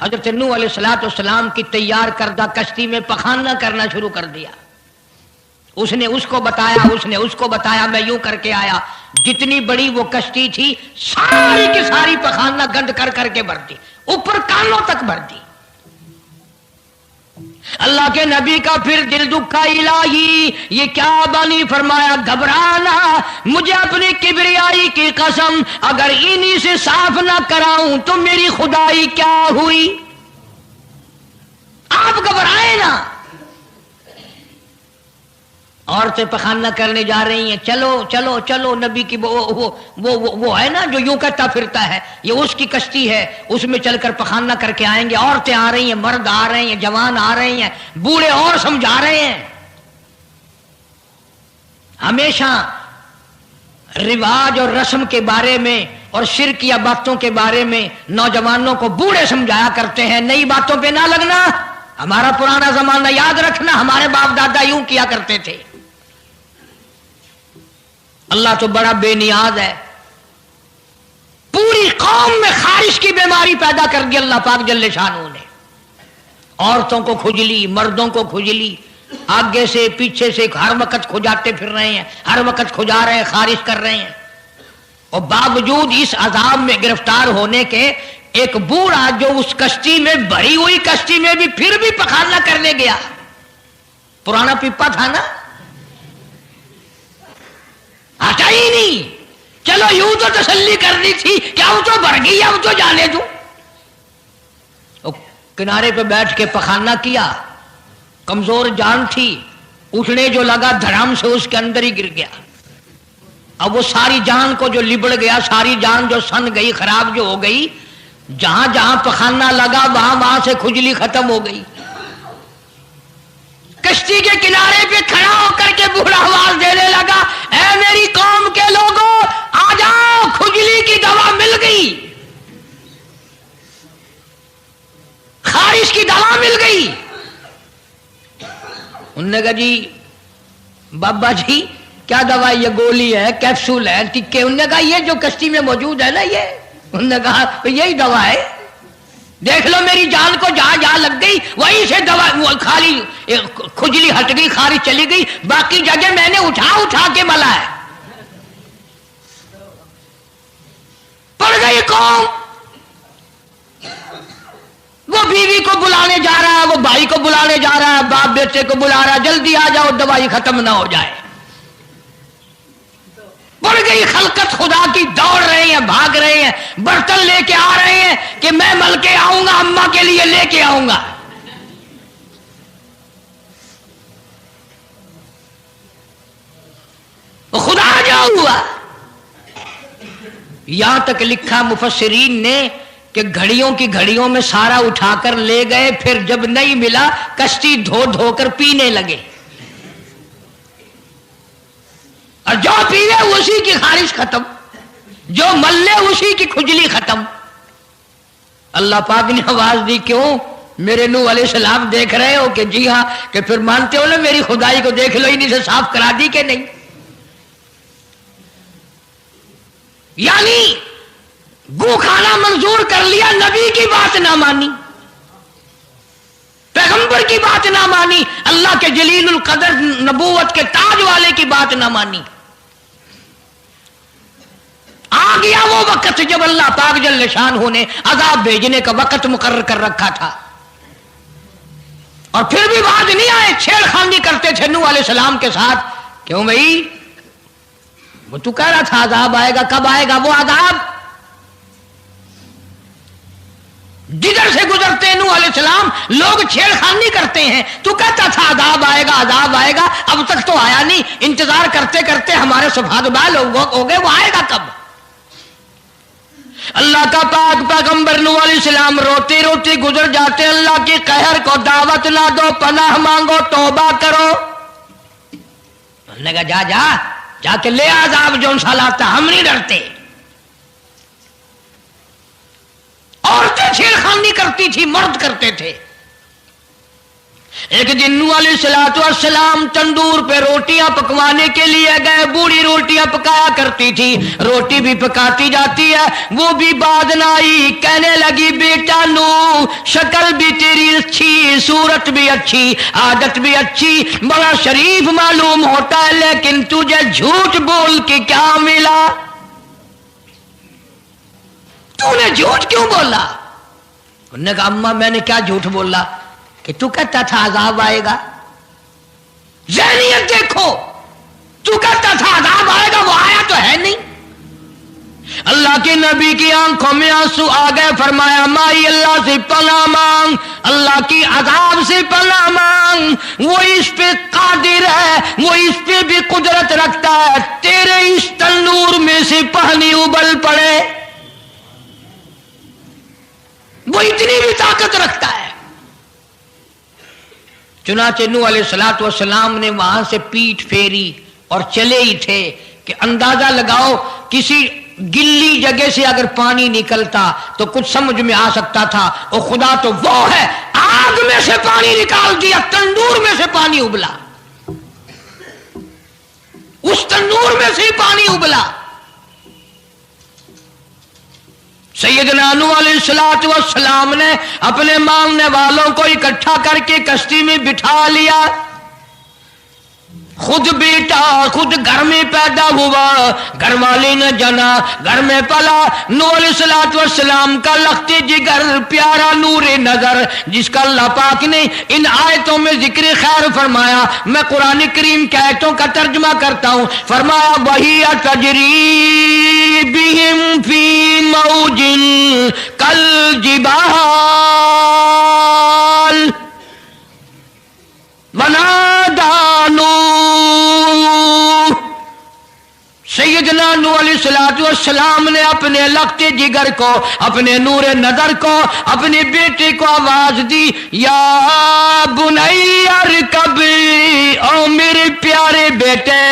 حضرت نوح علیہ السلام کی تیار کردہ کشتی میں پخانہ کرنا شروع کر دیا. اس نے اس کو بتایا، اس نے اس کو بتایا، میں یوں کر کے آیا. جتنی بڑی وہ کشتی تھی ساری کی ساری پخانہ گند کر کر کے بھر دی، اوپر کانوں تک بھر دی. اللہ کے نبی کا پھر دل دکھا، الہی یہ کیا بانی؟ فرمایا گھبرانا، مجھے اپنی کبریائی کی قسم اگر انہی سے صاف نہ کراؤں تو میری خدائی کیا ہوئی؟ آپ گھبرائے نا. عورتیں پخانہ کرنے جا رہی ہیں، چلو چلو چلو. نبی کی وہ ہے نا جو یوں کہتا پھرتا ہے، یہ اس کی کشتی ہے، اس میں چل کر پخانہ کر کے آئیں گے. عورتیں آ رہی ہیں، مرد آ رہے ہیں، جوان آ رہے ہیں، بوڑھے اور سمجھا رہے ہیں. ہمیشہ رواج اور رسم کے بارے میں اور شرک یا باتوں کے بارے میں نوجوانوں کو بوڑھے سمجھایا کرتے ہیں. نئی باتوں پہ نہ لگنا، ہمارا پرانا زمانہ یاد رکھنا، ہمارے باپ دادا یوں کیا کرتے تھے. اللہ تو بڑا بے نیاز ہے. پوری قوم میں خارش کی بیماری پیدا کر دی اللہ پاک جل شانہ نے. عورتوں کو کھجلی، مردوں کو کھجلی، آگے سے پیچھے سے ہر وقت کھجاتے پھر رہے ہیں، ہر وقت کھجا رہے ہیں، خارش کر رہے ہیں. اور باوجود اس عذاب میں گرفتار ہونے کے ایک بوڑھا جو اس کشتی میں بھری ہوئی کشتی میں بھی پھر بھی پخانہ کرنے گیا. پرانا پیپا تھا نا، ہٹا ہی نہیں. چلو یوں تو تسلی کرنی تھی کہ اب تو بھر گئی، اب تو جانے دوں. کنارے پہ بیٹھ کے پخانہ کیا، کمزور جان تھی، اٹھنے جو لگا دھڑام سے اس کے اندر ہی گر گیا. اب وہ ساری جان کو جو لبڑ گیا، ساری جان جو سن گئی، خراب جو ہو گئی، جہاں جہاں پخانہ لگا وہاں سے کھجلی ختم ہو گئی. کشتی کے کنارے پہ کھڑا ہو کر کے بوڑھا آواز دینے لگا، اے میری قوم کے لوگوں آ جاؤ، کھجلی کی دوا مل گئی، خارش کی دوا مل گئی. انہوں نے کہا جی بابا جی کیا دوا؟ یہ گولی ہے، کیپسول ہے، ٹکے؟ انہوں نے کہا یہ جو کشتی میں موجود ہے نا یہ. انہوں نے کہا یہی دوا ہے، دیکھ لو میری جان کو جہاں جہاں لگ گئی وہیں سے دوا، خالی کھجلی ہٹ گئی، خارش چلی گئی، باقی جگہ میں نے اٹھا اٹھا کے ملا ہے. پڑ گئی قوم. وہ بیوی کو بلانے جا رہا ہے، وہ بھائی کو بلانے جا رہا ہے، باپ بیٹے کو بلا رہا ہے، جلدی آ جاؤ دوائی ختم نہ ہو جائے. پڑ گئی خلقت خدا کی، دوڑ رہے ہیں، بھاگ رہے ہیں، برتن لے کے آ رہے ہیں کہ میں مل کے آؤں گا، اماں کے لیے لے کے آؤں گا. خدا جو ہوا. یہاں تک لکھا مفسرین نے کہ گھڑیوں کی گھڑیوں میں سارا اٹھا کر لے گئے، پھر جب نہیں ملا کشتی دھو دھو کر پینے لگے، اور جو پیے اسی کی خارش ختم، جو ملے اسی کی کھجلی ختم. اللہ پاک نے آواز دی، کیوں میرے نوح علیہ السلام دیکھ رہے ہو؟ کہ جی ہاں. کہ پھر مانتے ہو نا میری خدائی کو؟ دیکھ لو انہیں سے صاف کرا دی کہ نہیں. یعنی گو کھانا منظور کر لیا، نبی کی بات نہ مانی، پیغمبر کی بات نہ مانی، اللہ کے جلیل القدر نبوت کے تاج والے کی بات نہ مانی. آ گیا وہ وقت جب اللہ پاک جل شانہ نے عذاب بھیجنے کا وقت مقرر کر رکھا تھا، اور پھر بھی بات نہیں آئے. چھیڑ خانی کرتے تھے نوح علیہ السلام کے ساتھ. کیوں بھائی؟ وہ تو کہہ رہا تھا عذاب آئے گا، کب آئے گا وہ عذاب؟ جدھر سے گزرتے نوح علیہ السلام لوگ چھیڑ خانی کرتے ہیں. تو کہتا تھا عذاب آئے گا، عذاب آئے گا، اب تک تو آیا نہیں. انتظار کرتے کرتے ہمارے سبحان بال ہو گئے، وہ آئے گا کب؟ اللہ کا پاک پیغمبر نوح علیہ السلام روتی روتی گزر جاتے. اللہ کے قہر کو دعوت نہ دو، پناہ مانگو، توبہ کرو. انہوں نے کہا جا جا جا کے لے عذاب جو سا لاتا، ہم نہیں ڈرتے. عورتیں چھیڑ خانی کرتی تھی، مرد کرتے تھے. ایک دن نوح علیہ الصلوۃ والسلام تندور پہ روٹیاں پکوانے کے لیے گئے. بوڑھی روٹیاں پکایا کرتی تھی, روٹی بھی پکاتی جاتی ہے, وہ بھی بعد نہ آئی. کہنے لگی بیٹا نوح, شکل بھی تیری اچھی, صورت بھی اچھی, عادت بھی اچھی, بڑا شریف معلوم ہوتا ہے, لیکن تجھے جھوٹ بول کے کیا ملا؟ تو نے جھوٹ کیوں بولا؟ انہوں نے کہا اماں میں نے کیا جھوٹ بولا کہ تو کہتا تھا عذاب آئے گا. ذہنیت دیکھو, تو کہتا تھا عذاب آئے گا, وہ آیا تو ہے نہیں. اللہ کے نبی کی آنکھوں میں آنسو آ گئے. فرمایا مائی اللہ سے پناہ مانگ, اللہ کی عذاب سے پناہ مانگ, وہ اس پہ قادر ہے, وہ اس پہ بھی قدرت رکھتا ہے. تیرے اس تنور میں سے پانی ابل پڑے, وہ اتنی بھی طاقت رکھتا ہے. چنانچہ نوح علیہ الصلوۃ والسلام نے وہاں سے پیٹھ پھیری اور چلے ہی تھے کہ اندازہ لگاؤ کسی گلی جگہ سے اگر پانی نکلتا تو کچھ سمجھ میں آ سکتا تھا. اور خدا تو وہ ہے, آگ میں سے پانی نکال دیا, تندور میں سے پانی ابلا, اس تندور میں سے پانی ابلا. سیدنا نوح علیہ الصلوۃ والسلام نے اپنے ماننے والوں کو اکٹھا کر کے کشتی میں بٹھا لیا. خود بیٹا خود گھر میں پیدا ہوا, گھر والے نے جنا, گھر میں پلا. نوح علیہ الصلوۃ والسلام کا لخت جگر, پیارا نور نظر, جس کا اللہ پاک نے ان آیتوں میں ذکر خیر فرمایا. میں قرآن کریم کی آیتوں کا ترجمہ کرتا ہوں. فرمایا وہی تجری بہم فی موج کالجبال ونادى نوح. سیدنا نوح علیہ الصلوۃ والسلام نے اپنے لخت جگر کو, اپنے نور نظر کو, اپنے بیٹے کو آواز دی, یا بنی ارکب, او میرے پیارے بیٹے,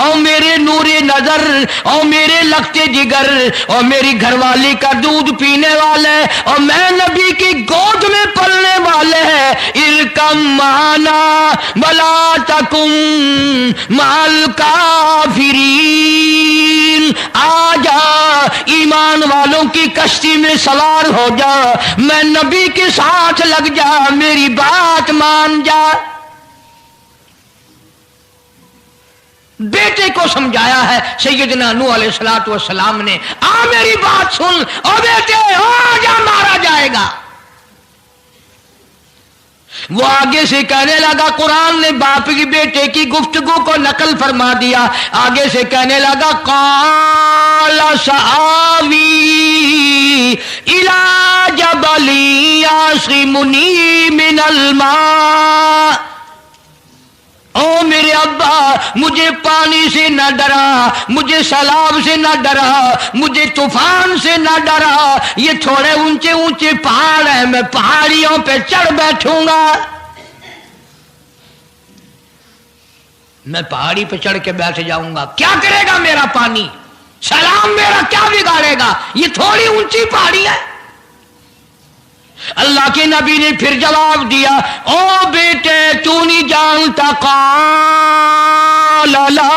او میرے نور نظر, او میرے لخت جگر, او میری گھر والی کا دودھ پینے والے, اور میں نبی کی گود میں پلنے والے ہیں, ارکم معنا ولا تکن مع الکافرین. آ جا, ایمان والوں کی کشتی میں سوار ہو جا, میں نبی کے ساتھ لگ جا, میری بات مان جا. بیٹے کو سمجھایا ہے سیدنا نوح علیہ الصلوۃ والسلام نے, آ میری بات سن, او بیٹے آ جا, مارا جائے گا. وہ آگے سے کہنے لگا, قرآن نے باپ کی بیٹے کی گفتگو کو نقل فرما دیا. آگے سے کہنے لگا قال سآوی الی جبل یعصمنی من الماء. او میرے ابا, مجھے پانی سے نہ ڈرا, مجھے سیلاب سے نہ ڈرا, مجھے طوفان سے نہ ڈرا. یہ تھوڑے اونچے اونچے پہاڑ ہیں, میں پہاڑیوں پہ چڑھ بیٹھوں گا, میں پہاڑی پہ چڑھ کے بیٹھ جاؤں گا. کیا کرے گا میرا پانی, سیلاب میرا کیا بگاڑے گا, یہ تھوڑی اونچی پہاڑی ہے. اللہ کے نبی نے پھر جواب دیا, او بیٹے تو نہیں جانتا, قال لا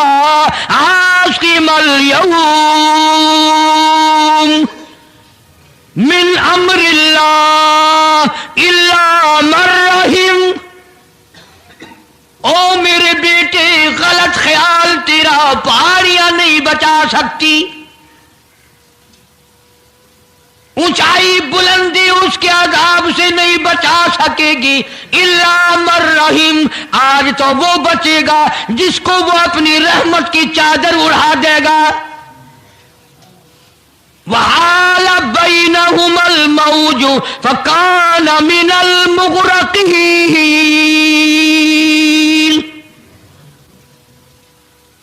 عاصم اليوم من امر اللہ الا من رحم. او میرے بیٹے غلط خیال تیرا, پہاڑیاں نہیں بچا سکتی, اونچائی بلندی اس کے عذاب سے نہیں بچا سکے گی, الا من رحم. آج تو وہ بچے گا جس کو وہ اپنی رحمت کی چادر اڑا دے گا. وحال بینہم الموج فکان من المغرقین.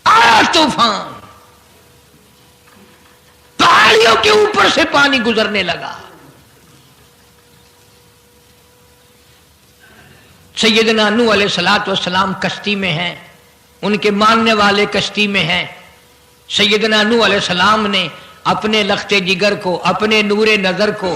آیا طوفان, پہاڑیوں کے اوپر سے پانی گزرنے لگا. سیدنا نوح علیہ الصلوۃ والسلام کشتی میں ہیں, ان کے ماننے والے کشتی میں ہیں. سیدنا نوح علیہ السلام نے اپنے لخت جگر کو, اپنے نور نظر کو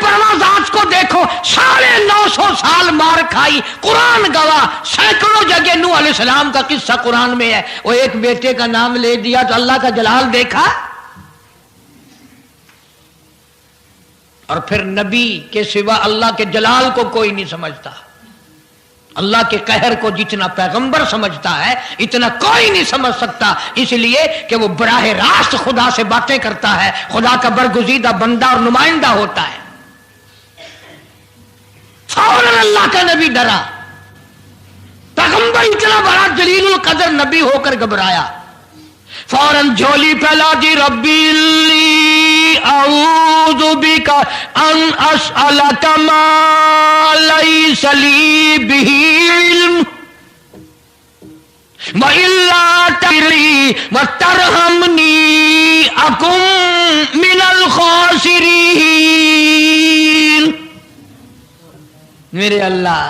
پرواہ ذات کو دیکھو، 950 سال مار کھائی، قرآن گواہ، سینکڑوں جگہ نوح علیہ السلام کا قصہ قرآن میں ہے، وہ ایک بیٹے کا نام لے دیا تو اللہ کا جلال دیکھا۔ اور پھر نبی کے سوا اللہ کے جلال کو کوئی نہیں سمجھتا، اللہ کے قہر کو جتنا پیغمبر سمجھتا ہے اتنا کوئی نہیں سمجھ سکتا، اس لیے کہ وہ براہ راست خدا سے باتیں کرتا ہے، خدا کا برگزیدہ بندہ اور نمائندہ ہوتا ہے۔ فوراً اللہ کا نبی ڈرا، پیغمبر اتنا بڑا جلیل القدر نبی ہو کر گھبرایا، فوراً جھولی پھیلا دی، ربی لی اعوذ بک ان اسألک ما لیس لی بہ علم وإلا تغفر وترحمنی اکن من الخاسرین۔ میرے اللہ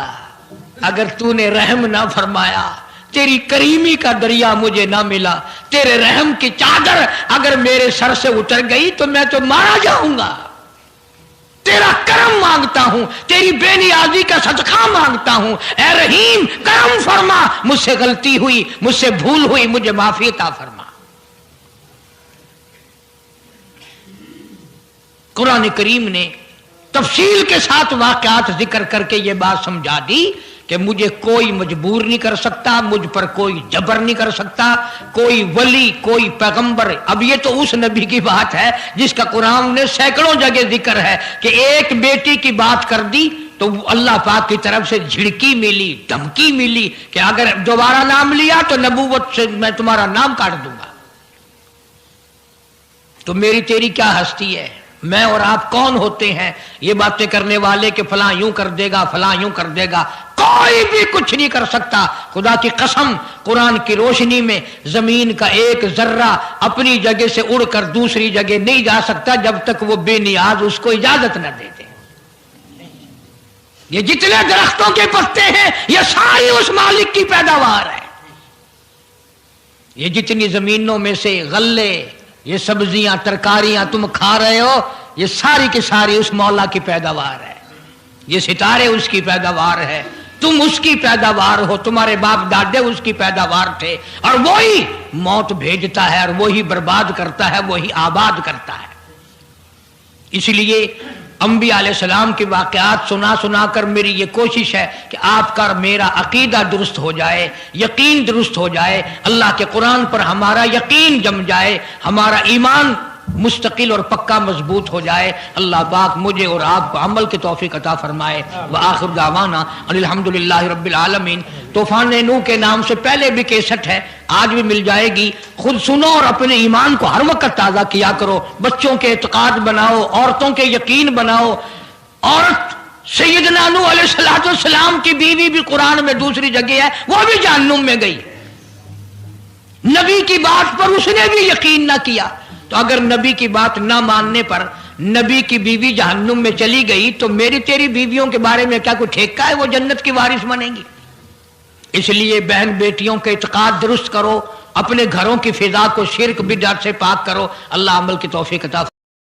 اگر تو نے رحم نہ فرمایا، تیری کریمی کا دریا مجھے نہ ملا، تیرے رحم کی چادر اگر میرے سر سے اتر گئی تو میں تو مارا جاؤں گا۔ تیرا کرم مانگتا ہوں، تیری بے نیازی کا صدقہ مانگتا ہوں، اے رحیم کرم فرما، مجھ سے غلطی ہوئی، مجھ سے بھول ہوئی، مجھے معافی عطا فرما۔ قرآن کریم نے تفصیل کے ساتھ واقعات ذکر کر کے یہ بات سمجھا دی کہ مجھے کوئی مجبور نہیں کر سکتا، مجھ پر کوئی جبر نہیں کر سکتا، کوئی ولی، کوئی پیغمبر۔ اب یہ تو اس نبی کی بات ہے جس کا قرآن نے سینکڑوں جگہ ذکر ہے کہ ایک بیٹی کی بات کر دی تو اللہ پاک کی طرف سے جھڑکی ملی، دھمکی ملی کہ اگر دوبارہ نام لیا تو نبوت سے میں تمہارا نام کاٹ دوں گا۔ تو میری تیری کیا ہستی ہے؟ میں اور آپ کون ہوتے ہیں یہ باتیں کرنے والے کہ فلاں یوں کر دے گا، فلاں یوں کر دے گا؟ کوئی بھی کچھ نہیں کر سکتا۔ خدا کی قسم قرآن کی روشنی میں زمین کا ایک ذرہ اپنی جگہ سے اڑ کر دوسری جگہ نہیں جا سکتا جب تک وہ بے نیاز اس کو اجازت نہ دے دے۔ یہ جتنے درختوں کے پتے ہیں یہ ساری اس مالک کی پیداوار ہے۔ یہ جتنی زمینوں میں سے غلے، یہ سبزیاں، ترکاریاں تم کھا رہے ہو، یہ ساری کی ساری اس مولا کی پیداوار ہے۔ یہ ستارے اس کی پیداوار ہے، تم اس کی پیداوار ہو، تمہارے باپ دادے اس کی پیداوار تھے، اور وہی موت بھیجتا ہے اور وہی برباد کرتا ہے، وہی آباد کرتا ہے۔ اس لیے انبیاء علیہ السلام کے واقعات سنا سنا کر میری یہ کوشش ہے کہ آپ کا اور میرا عقیدہ درست ہو جائے، یقین درست ہو جائے، اللہ کے قرآن پر ہمارا یقین جم جائے، ہمارا ایمان مستقل اور پکا مضبوط ہو جائے۔ اللہ پاک مجھے اور آپ کو عمل کی توفیق عطا فرمائے۔ وآخر دعوانا ان الحمدللہ رب العالمین۔ طوفان نوح کے نام سے پہلے بھی کیسٹ ہے، آج بھی مل جائے گی، خود سنو اور اپنے ایمان کو ہر وقت تازہ کیا کرو، بچوں کے اعتقاد بناؤ، عورتوں کے یقین بناؤ۔ عورت سیدنا نوح علیہ السلام کی بیوی بھی قرآن میں دوسری جگہ ہے، وہ بھی جہنم میں گئی، نبی کی بات پر اس نے بھی یقین نہ کیا۔ تو اگر نبی کی بات نہ ماننے پر نبی کی بیوی جہنم میں چلی گئی تو میری تیری بیویوں کے بارے میں کیا کوئی ٹھیکہ ہے وہ جنت کی وارث بنیں گی؟ اس لیے بہن بیٹیوں کے اعتقاد درست کرو، اپنے گھروں کی فضا کو شرک بدعت سے پاک کرو۔ اللہ عمل کی توفیق عطا